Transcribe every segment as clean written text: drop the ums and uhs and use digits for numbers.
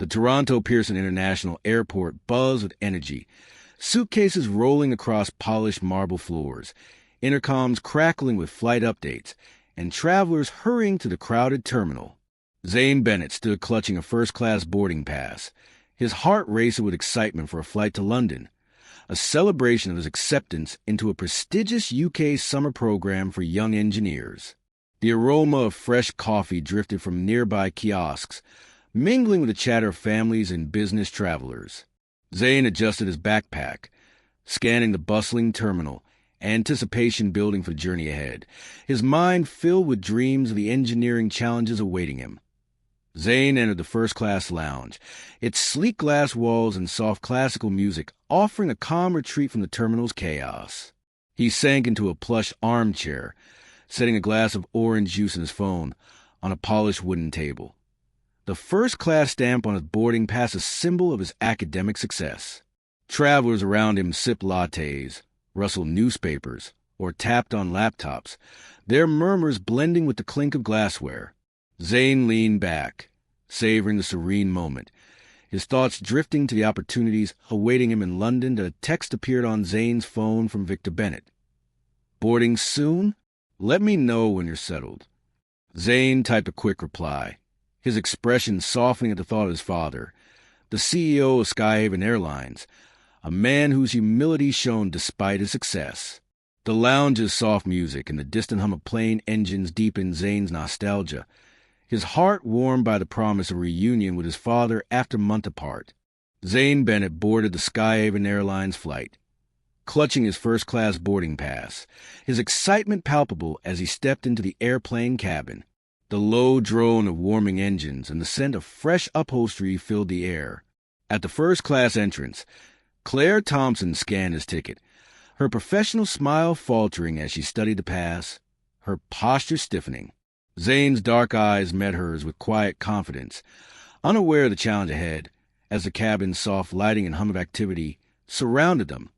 The Toronto Pearson International Airport buzzed with energy, suitcases rolling across polished marble floors, intercoms crackling with flight updates, and travelers hurrying to the crowded terminal. Zain Bennett stood clutching a first-class boarding pass, his heart racing with excitement for a flight to London, a celebration of his acceptance into a prestigious UK summer program for young engineers. The aroma of fresh coffee drifted from nearby kiosks, mingling with the chatter of families and business travelers. Zain adjusted his backpack, scanning the bustling terminal, anticipation building for the journey ahead, his mind filled with dreams of the engineering challenges awaiting him. Zain entered the first-class lounge, its sleek glass walls and soft classical music offering a calm retreat from the terminal's chaos. He sank into a plush armchair, setting a glass of orange juice in his phone on a polished wooden table. The first-class stamp on his boarding pass a symbol of his academic success. Travelers around him sipped lattes, rustled newspapers, or tapped on laptops, their murmurs blending with the clink of glassware. Zain leaned back, savoring the serene moment, his thoughts drifting to the opportunities awaiting him in London. A text appeared on Zain's phone from Victor Bennett. "Boarding soon? Let me know when you're settled." Zain typed a quick reply, his expression softening at the thought of his father, the CEO of Skyhaven Airlines, a man whose humility shone despite his success. The lounge's soft music and the distant hum of plane engines deepened Zain's nostalgia, his heart warmed by the promise of reunion with his father after a month apart. Zain Bennett boarded the Skyhaven Airlines flight, clutching his first-class boarding pass, his excitement palpable as he stepped into the airplane cabin. The low drone of warming engines and the scent of fresh upholstery filled the air. At the first-class entrance, Claire Thompson scanned his ticket, her professional smile faltering as she studied the pass, her posture stiffening. Zain's dark eyes met hers with quiet confidence, unaware of the challenge ahead, as the cabin's soft lighting and hum of activity surrounded them.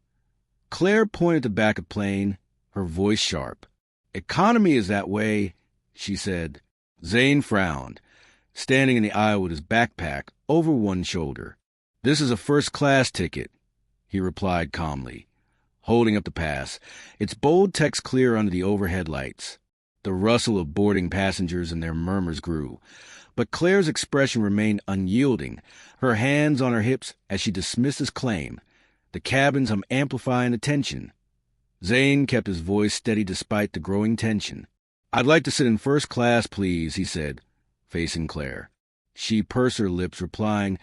Claire pointed to the back of the plane, her voice sharp. "Economy is that way," she said. Zain frowned, standing in the aisle with his backpack over one shoulder. "This is a first-class ticket," he replied calmly, holding up the pass, its bold text clear under the overhead lights. The rustle of boarding passengers and their murmurs grew, but Claire's expression remained unyielding, her hands on her hips as she dismissed his claim, the cabin's hum amplifying the tension. Zain kept his voice steady despite the growing tension. "I'd like to sit in first class, please," he said, facing Claire. She pursed her lips, replying,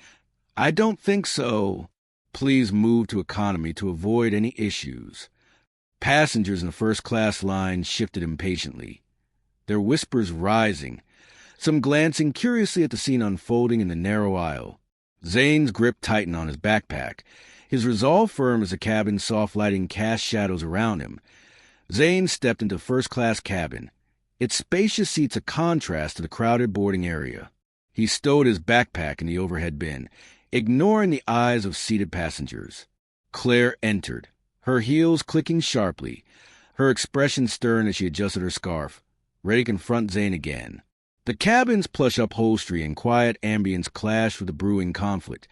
"I don't think so. Please move to economy to avoid any issues." Passengers in the first-class line shifted impatiently, their whispers rising, some glancing curiously at the scene unfolding in the narrow aisle. Zain's grip tightened on his backpack, his resolve firm as the cabin's soft lighting cast shadows around him. Zain stepped into the first-class cabin, its spacious seats a contrast to the crowded boarding area. He stowed his backpack in the overhead bin, ignoring the eyes of seated passengers. Claire entered, her heels clicking sharply, her expression stern as she adjusted her scarf, ready to confront Zain again. The cabin's plush upholstery and quiet ambience clashed with the brewing conflict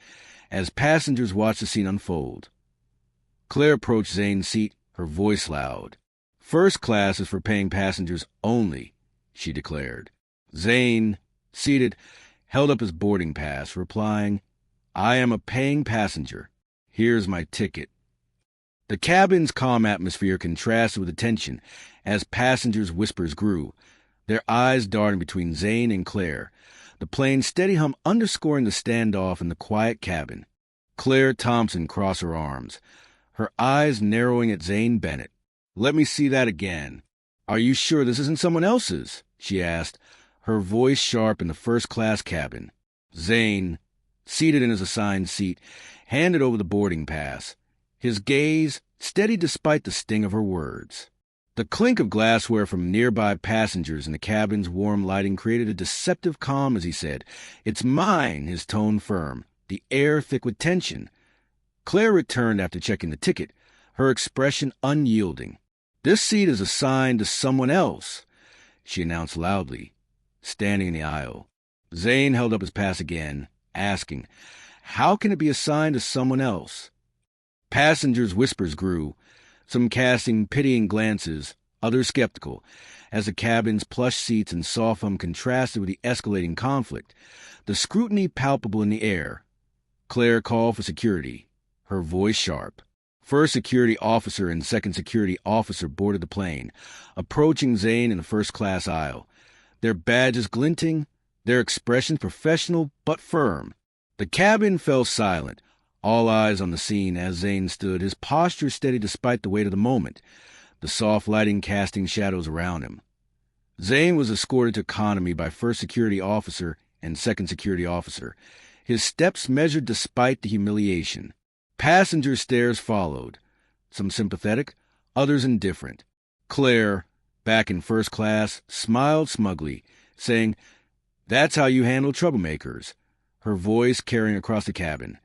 as passengers watched the scene unfold. Claire approached Zain's seat, her voice loud. "First class is for paying passengers only," she declared. Zain, seated, held up his boarding pass, replying, "I am a paying passenger. Here's my ticket." The cabin's calm atmosphere contrasted with the tension as passengers' whispers grew, their eyes darting between Zain and Claire, the plane's steady hum underscoring the standoff in the quiet cabin. Claire Thompson crossed her arms, her eyes narrowing at Zain Bennett. "Let me see that again. Are you sure this isn't someone else's?" she asked, her voice sharp in the first-class cabin. Zain, seated in his assigned seat, handed over the boarding pass, his gaze steady despite the sting of her words. The clink of glassware from nearby passengers in the cabin's warm lighting created a deceptive calm as he said, "It's mine," his tone firm, the air thick with tension. Claire returned after checking the ticket, her expression unyielding. "This seat is assigned to someone else," she announced loudly, standing in the aisle. Zain held up his pass again, asking, how can it be assigned to someone else? Passengers' whispers grew, some casting pitying glances, others skeptical, as the cabin's plush seats and soft hum contrasted with the escalating conflict, the scrutiny palpable in the air. Claire called for security, her voice sharp. First security officer and second security officer boarded the plane, approaching Zain in the first-class aisle, their badges glinting, their expressions professional but firm. The cabin fell silent, all eyes on the scene as Zain stood, his posture steady despite the weight of the moment, the soft lighting casting shadows around him. Zain was escorted to economy by first security officer and second security officer, his steps measured despite the humiliation. Passenger stares followed, some sympathetic, others indifferent. Claire, back in first class, smiled smugly, saying, "That's how you handle troublemakers," her voice carrying across the cabin.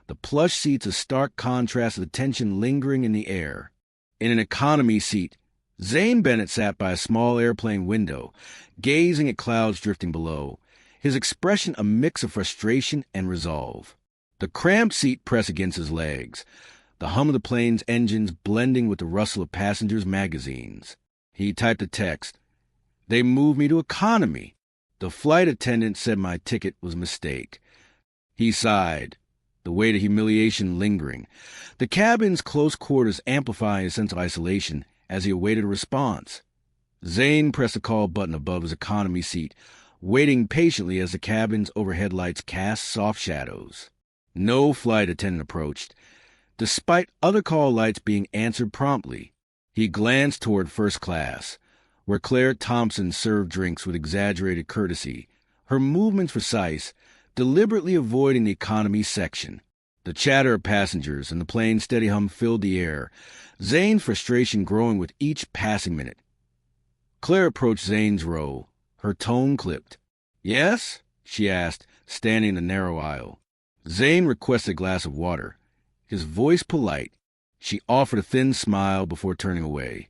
The plush seats a stark contrast of the tension lingering in the air. In an economy seat, Zain Bennett sat by a small airplane window, gazing at clouds drifting below, his expression a mix of frustration and resolve. The cramped seat pressed against his legs, the hum of the plane's engines blending with the rustle of passengers' magazines. He typed a text. "They moved me to economy. The flight attendant said my ticket was a mistake." He sighed, the weight of humiliation lingering, the cabin's close quarters amplifying his sense of isolation as he awaited a response. Zain pressed the call button above his economy seat, waiting patiently as the cabin's overhead lights cast soft shadows. No flight attendant approached, despite other call lights being answered promptly. He glanced toward first class, where Claire Thompson served drinks with exaggerated courtesy, her movements precise, deliberately avoiding the economy section. The chatter of passengers and the plane's steady hum filled the air, Zain's frustration growing with each passing minute. Claire approached Zain's row, her tone clipped. "Yes?" she asked, standing in the narrow aisle. Zain requested a glass of water, his voice polite. She offered a thin smile before turning away,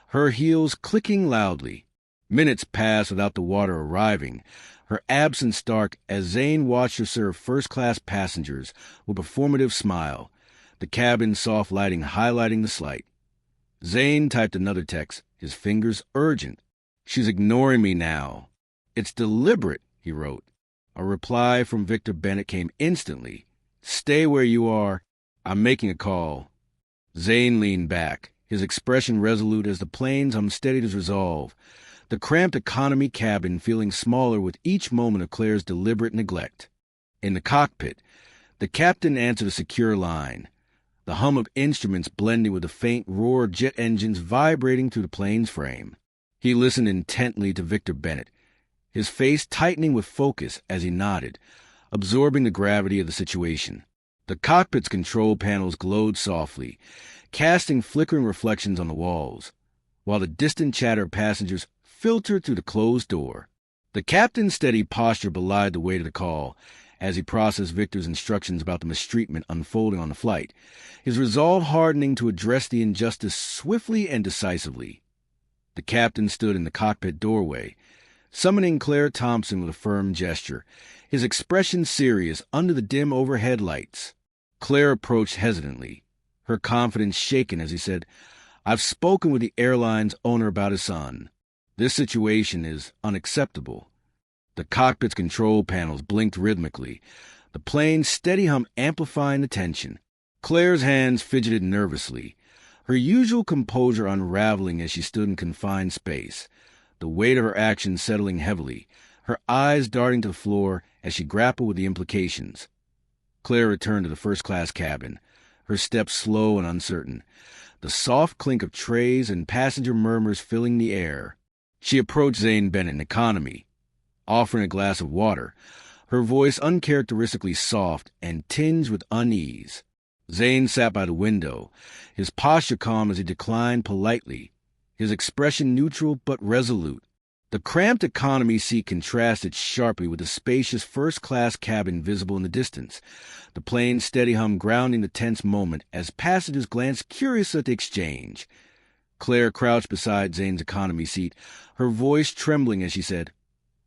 her heels clicking loudly. Minutes passed without the water arriving, her absence stark as Zain watched her serve first-class passengers with a performative smile, the cabin's soft lighting highlighting the slight. Zain typed another text, his fingers urgent. "She's ignoring me now." "It's deliberate," he wrote. A reply from Victor Bennett came instantly. "Stay where you are. I'm making a call." Zain leaned back, his expression resolute as the plane's unsteadied his resolve, the cramped economy cabin feeling smaller with each moment of Claire's deliberate neglect. In the cockpit, the captain answered a secure line, the hum of instruments blending with the faint roar of jet engines vibrating through the plane's frame. He listened intently to Victor Bennett, his face tightening with focus as he nodded, absorbing the gravity of the situation. The cockpit's control panels glowed softly, casting flickering reflections on the walls, while the distant chatter of passengers filtered through the closed door. The captain's steady posture belied the weight of the call as he processed Victor's instructions about the mistreatment unfolding on the flight, his resolve hardening to address the injustice swiftly and decisively. The captain stood in the cockpit doorway, summoning Claire Thompson with a firm gesture, his expression serious under the dim overhead lights. Claire approached hesitantly, her confidence shaken as he said, "I've spoken with the airline's owner about his son. This situation is unacceptable." The cockpit's control panels blinked rhythmically, the plane's steady hum amplifying the tension. Claire's hands fidgeted nervously, her usual composure unraveling as she stood in confined space, the weight of her actions settling heavily, her eyes darting to the floor as she grappled with the implications. Claire returned to the first-class cabin, her steps slow and uncertain, the soft clink of trays and passenger murmurs filling the air. She approached Zain Bennett in economy, offering a glass of water, her voice uncharacteristically soft and tinged with unease. Zain sat by the window, his posture calm as he declined politely, his expression neutral but resolute. The cramped economy seat contrasted sharply with the spacious first-class cabin visible in the distance, the plane's steady hum grounding the tense moment as passengers glanced curiously at the exchange. Claire crouched beside Zane's economy seat, her voice trembling as she said,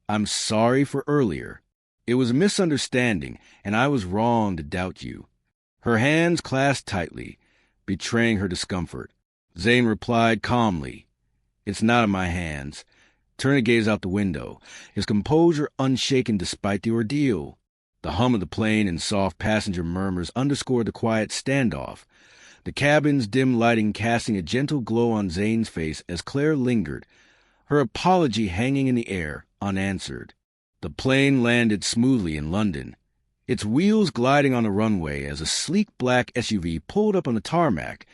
"I'm sorry for earlier." It was a misunderstanding, and I was wrong to doubt you." Her hands clasped tightly, betraying her discomfort. Zain replied calmly, "It's not in my hands." Turning to gaze out the window, his composure unshaken despite the ordeal. The hum of the plane and soft passenger murmurs underscored the quiet standoff, the cabin's dim lighting casting a gentle glow on Zain's face as Claire lingered, her apology hanging in the air, unanswered. The plane landed smoothly in London, its wheels gliding on the runway as a sleek black SUV pulled up on the tarmac,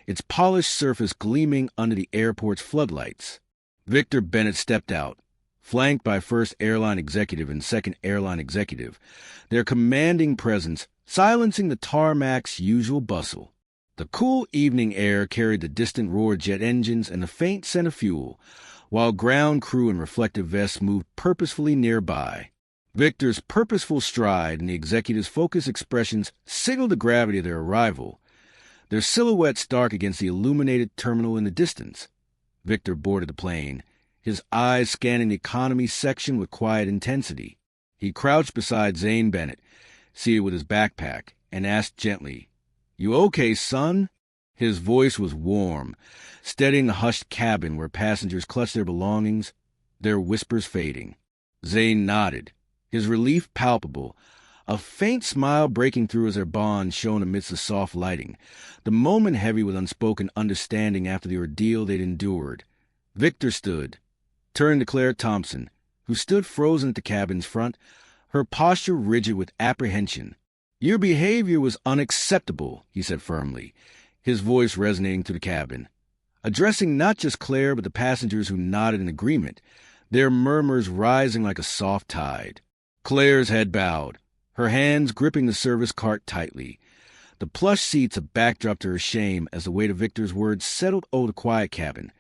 its polished surface gleaming under the airport's floodlights. Victor Bennett stepped out, flanked by first airline executive and second airline executive, their commanding presence silencing the tarmac's usual bustle. The cool evening air carried the distant roar of jet engines and the faint scent of fuel, while ground crew in reflective vests moved purposefully nearby. Victor's purposeful stride and the executive's focused expressions signaled the gravity of their arrival, their silhouettes dark against the illuminated terminal in the distance. Victor boarded the plane, his eyes scanning the economy section with quiet intensity. He crouched beside Zain Bennett, seated with his backpack, and asked gently, "You okay, son?" His voice was warm, steadying the hushed cabin where passengers clutched their belongings, their whispers fading. Zain nodded, his relief palpable, a faint smile breaking through as their bond shone amidst the soft lighting, the moment heavy with unspoken understanding after the ordeal they'd endured. Victor stood, turned to Claire Thompson, who stood frozen at the cabin's front, her posture rigid with apprehension. "Your behavior was unacceptable," he said firmly, his voice resonating through the cabin, addressing not just Claire but the passengers who nodded in agreement, their murmurs rising like a soft tide. Claire's head bowed, her hands gripping the service cart tightly, the plush seats a backdrop to her shame as the weight of Victor's words settled over the quiet cabin.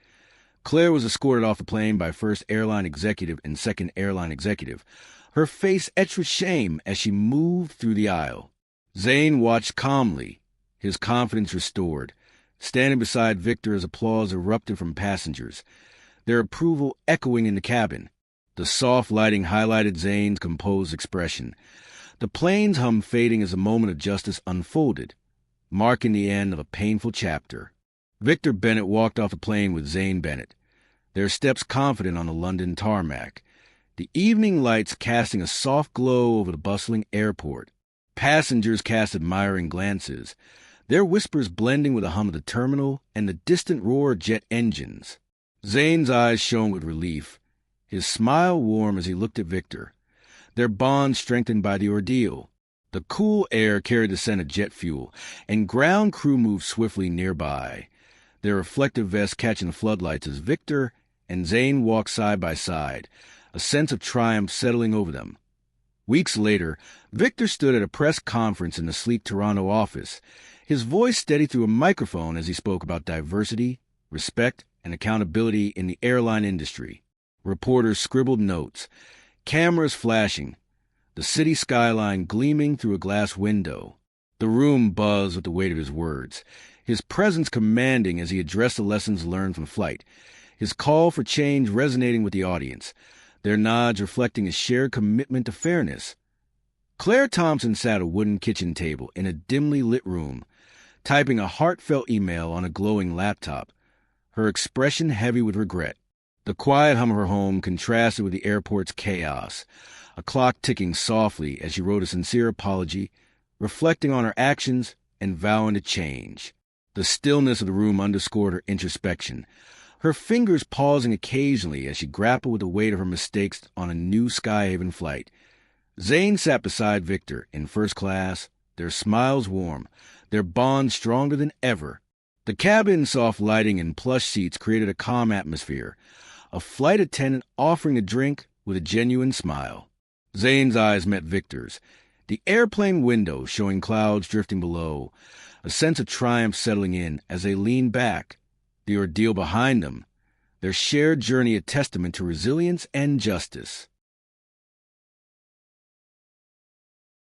Claire was escorted off the plane by first airline executive and second airline executive, her face etched with shame as she moved through the aisle. Zain watched calmly, his confidence restored, standing beside Victor as applause erupted from passengers, their approval echoing in the cabin. The soft lighting highlighted Zain's composed expression, the plane's hum fading as the moment of justice unfolded, marking the end of a painful chapter. Victor Bennett walked off the plane with Zain Bennett, their steps confident on the London tarmac, the evening lights casting a soft glow over the bustling airport. Passengers cast admiring glances, their whispers blending with the hum of the terminal and the distant roar of jet engines. Zain's eyes shone with relief, his smile warm as he looked at Victor, their bond strengthened by the ordeal. The cool air carried the scent of jet fuel, and ground crew moved swiftly nearby, their reflective vests catching the floodlights as Victor and Zain walked side by side, a sense of triumph settling over them. Weeks later, Victor stood at a press conference in the sleek Toronto office, his voice steady through a microphone as he spoke about diversity, respect, and accountability in the airline industry. Reporters scribbled notes, cameras flashing, the city skyline gleaming through a glass window. The room buzzed with the weight of his words, his presence commanding as he addressed the lessons learned from flight, his call for change resonating with the audience, their nods reflecting his shared commitment to fairness. Claire Thompson sat at a wooden kitchen table in a dimly lit room, typing a heartfelt email on a glowing laptop, her expression heavy with regret. The quiet hum of her home contrasted with the airport's chaos, a clock ticking softly as she wrote a sincere apology, reflecting on her actions and vowing to change. The stillness of the room underscored her introspection, her fingers pausing occasionally as she grappled with the weight of her mistakes on a new Skyhaven flight. Zain sat beside Victor in first class, their smiles warm, their bond stronger than ever. The cabin's soft lighting and plush seats created a calm atmosphere, a flight attendant offering a drink with a genuine smile. Zain's eyes met Victor's, the airplane window showing clouds drifting below, a sense of triumph settling in as they leaned back, the ordeal behind them, their shared journey a testament to resilience and justice.